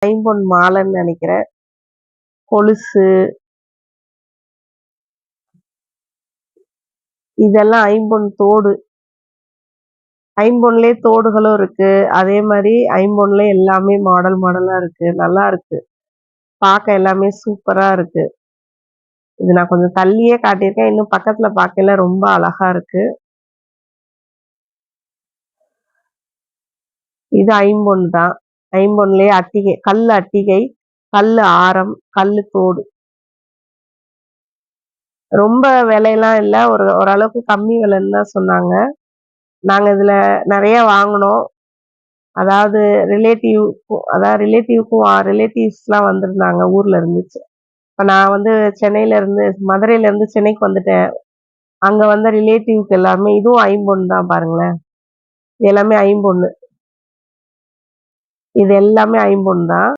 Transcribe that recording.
ஐம்பொன் மாலைன்னு நினைக்கிறேன். கொலுசு இதெல்லாம் ஐம்பொன் தோடு. ஐம்பொன்லயே தோடுகளும் இருக்கு. அதே மாதிரி ஐம்பொன்ல எல்லாமே மாடல் மாடலா இருக்கு. நல்லா இருக்கு. பார்க்க எல்லாமே சூப்பரா இருக்கு. இது நான் கொஞ்சம் தள்ளியே காட்டியிருக்கேன். இன்னும் பக்கத்துல பார்க்கையில ரொம்ப அழகா இருக்கு. இது ஐம்பொன் தான். ஐம்பொன்லயே அட்டிகை, கல்லு அட்டிகை, கல்லு ஆரம், கல்லு தோடு. ரொம்ப விலையெல்லாம் இல்ல. ஓரளவுக்கு கம்மி விலைன்னு தான் சொன்னாங்க. நாங்க இதுல நெறைய வாங்குனோம். அதாவது ரிலேட்டிவ்ஸ்லாம் வந்திருந்தாங்க ஊர்ல இருந்து. இப்ப நான் வந்து மதுரையில இருந்து சென்னைக்கு வந்துட்டேன். அங்க வந்த ரிலேட்டிவ்க்கு எல்லாமே இதுவும் ஐம்பொன் தான் பாருங்களேன். இது எல்லாமே ஐம்பொன்னு. இது எல்லாமே ஐம்பொன் தான்.